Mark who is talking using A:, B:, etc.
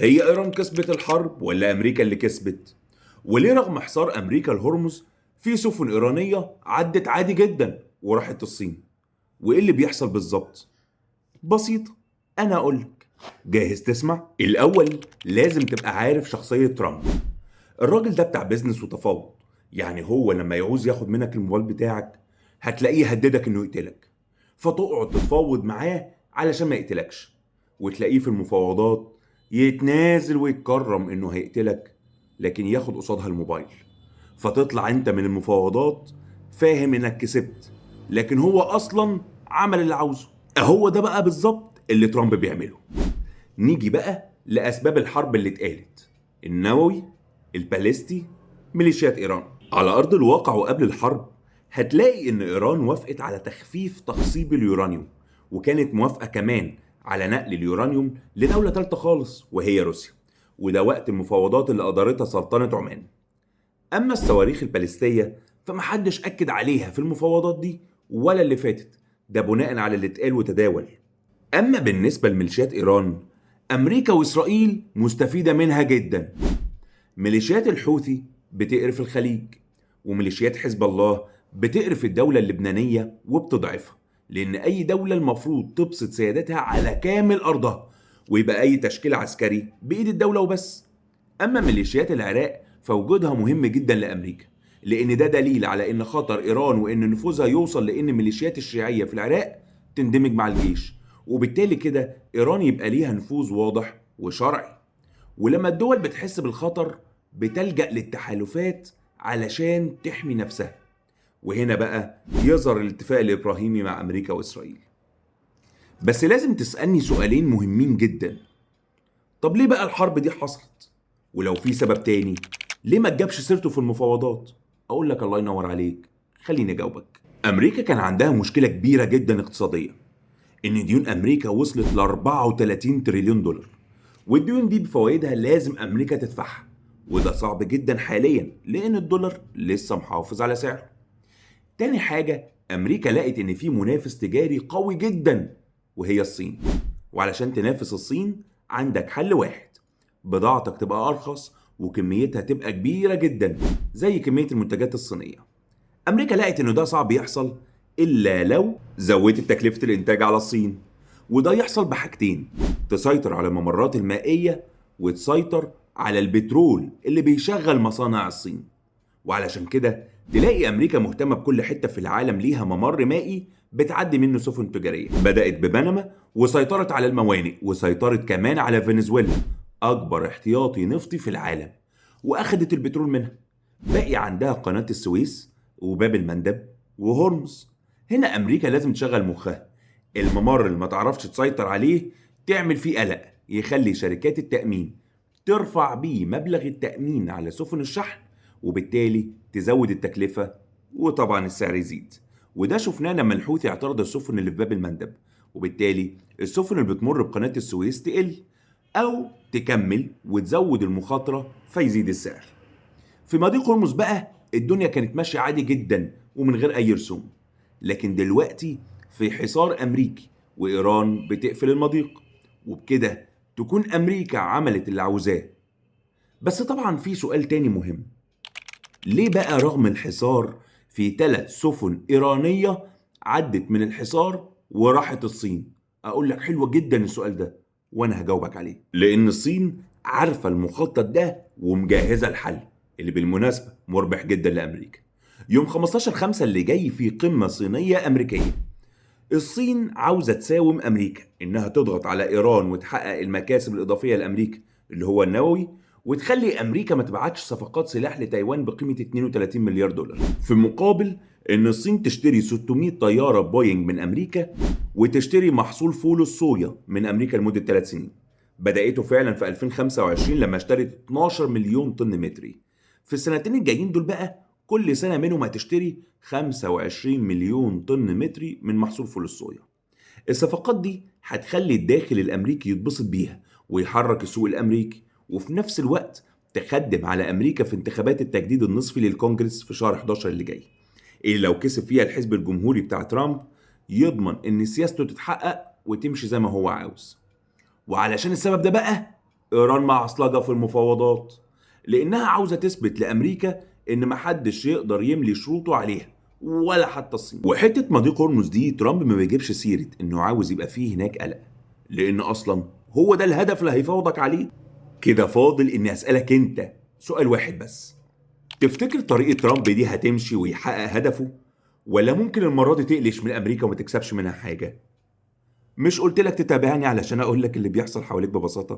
A: هي إيران كسبت الحرب ولا أمريكا اللي كسبت؟ وليه رغم حصار أمريكا لهرمز في سفن إيرانية عدت عادي جدا وراحت الصين؟ وإيه اللي بيحصل بالظبط؟ بسيطة، أنا أقولك. جاهز تسمع؟ الأول لازم تبقى عارف شخصية ترامب. الراجل ده بتاع بيزنس وتفاوض. يعني هو لما يعوز ياخد منك الموبايل بتاعك هتلاقيه يهددك انه يقتلك، فتقعد تتفاوض معاه علشان ما يقتلكش، وتلاقيه في المفاوضات يتنازل ويتكرم انه هيقتلك لكن ياخد قصادها الموبايل، فتطلع انت من المفاوضات فاهم انك كسبت لكن هو اصلا عمل اللي عاوزه. هو ده بقى بالظبط اللي ترامب بيعمله. نيجي بقى لأسباب الحرب اللي اتقالت: النووي، الباليستي، ميليشيات إيران. على أرض الواقع وقبل الحرب هتلاقي إن إيران وافقت على تخفيف تخصيب اليورانيوم، وكانت موافقة كمان على نقل اليورانيوم لدولة تالتة خالص وهي روسيا، وده وقت المفاوضات اللي أدارتها سلطنة عمان. أما الصواريخ الباليستية فمحدش أكد عليها في المفاوضات دي ولا اللي فاتت، ده بناء على اللي اتقال وتداول. أما بالنسبة لميليشيات إيران، أمريكا وإسرائيل مستفيدة منها جدا. ميليشيات الحوثي بتقرف الخليج، وميليشيات حزب الله بتقرف الدولة اللبنانية وبتضعفها، لأن أي دولة المفروض تبسط سيادتها على كامل أرضها ويبقى أي تشكيل عسكري بإيد الدولة وبس. أما ميليشيات العراق فوجودها مهم جدا لأمريكا، لأن ده دليل على إن خطر إيران وإن نفوذها يوصل لأن ميليشيات الشيعية في العراق تندمج مع الجيش، وبالتالي كده إيران يبقى ليها نفوذ واضح وشرعي. ولما الدول بتحس بالخطر بتلجأ للتحالفات علشان تحمي نفسها، وهنا بقى يظهر الاتفاق الإبراهيمي مع أمريكا وإسرائيل. بس لازم تسألني سؤالين مهمين جدا: طب ليه بقى الحرب دي حصلت؟ ولو في سبب تاني ليه ما تجابش سيرته في المفاوضات؟ اقول لك الله ينور عليك، خليني اجاوبك. امريكا كان عندها مشكله كبيره جدا اقتصاديا، ان ديون امريكا وصلت ل 34 تريليون دولار، والديون دي بفوائدها لازم امريكا تدفعها، وده صعب جدا حاليا لان الدولار لسه محافظ على سعره. تاني حاجة، أمريكا لقت إن في منافس تجاري قوي جدا وهي الصين، وعلشان تنافس الصين عندك حل واحد: بضاعتك تبقى أرخص وكميتها تبقى كبيرة جدا زي كمية المنتجات الصينية. أمريكا لقت إنه ده صعب يحصل إلا لو زودت تكلفة الإنتاج على الصين، وده يحصل بحاجتين: تسيطر على الممرات المائية وتسيطر على البترول اللي بيشغل مصانع الصين. وعلشان كده تلاقي أمريكا مهتمة بكل حتة في العالم ليها ممر مائي بتعدي منه سفن تجارية. بدأت ببنما وسيطرت على الموانئ، وسيطرت كمان على فنزويلا أكبر احتياطي نفطي في العالم وأخدت البترول منها. باقي عندها قناة السويس وباب المندب وهرمز. هنا أمريكا لازم تشغل مخها. الممر اللي ما تعرفش تسيطر عليه تعمل فيه قلق يخلي شركات التأمين ترفع بيه مبلغ التأمين على سفن الشحن، وبالتالي تزود التكلفة وطبعا السعر يزيد. وده شفناه لما الحوثي اعترض السفن اللي في باب المندب، وبالتالي السفن اللي بتمر بقناة السويس تقل أو تكمل وتزود المخاطرة فيزيد السعر. في مضيق هرمز بقى الدنيا كانت ماشية عادي جدا ومن غير أي رسوم، لكن دلوقتي في حصار أمريكي وإيران بتقفل المضيق، وبكده تكون أمريكا عملت اللي عاوزاه. بس طبعا في سؤال تاني مهم: ليه بقى رغم الحصار في 3 سفن إيرانية عدت من الحصار وراحت الصين؟ أقول لك حلوة جدا السؤال ده وأنا هجاوبك عليه. لأن الصين عارفة المخطط ده ومجهزة الحل، اللي بالمناسبة مربح جدا لأمريكا. يوم 15/5 اللي جاي في قمة صينية أمريكية، الصين عاوزة تساوم أمريكا إنها تضغط على إيران وتحقق المكاسب الإضافية لأمريكا اللي هو النووي، وتخلي أمريكا ما تبعتش صفقات سلاح لتايوان بقيمة 32 مليار دولار، في مقابل إن الصين تشتري 600 طيارة بوينج من أمريكا وتشتري محصول فول الصويا من أمريكا لمدة 3 سنين. بدأته فعلا في 2025 لما اشترت 12 مليون طن متري. في السنتين الجايين دول بقى كل سنة منهم هتشتري 25 مليون طن متري من محصول فول الصويا. الصفقات دي هتخلي الداخل الأمريكي يتبسط بيها ويحرك السوق الأمريكي، وفي نفس الوقت تخدم على أمريكا في انتخابات التجديد النصفي للكونجرس في شهر 11 اللي جاي، اللي لو كسب فيها الحزب الجمهوري بتاع ترامب يضمن إن سياسته تتحقق وتمشي زي ما هو عاوز. وعلشان السبب ده بقى إيران معصلجة في المفاوضات لأنها عاوزة تثبت لأمريكا إن محدش يقدر يملي شروطه عليها ولا حتى الصين. وحتة مضيق هرمز دي ترامب ما بيجيبش سيرة إنه عاوز يبقى فيه هناك قلق، لأن أصلا هو ده الهدف اللي هيفاوضك عليه. كده فاضل إني أسألك أنت سؤال واحد بس، تفتكر طريقة ترامب دي هتمشي ويحقق هدفه، ولا ممكن المرة دي تقلش من أمريكا وما تكسبش منها حاجة؟ مش قلت لك تتابعني علشان أقول لك اللي بيحصل حواليك ببساطة؟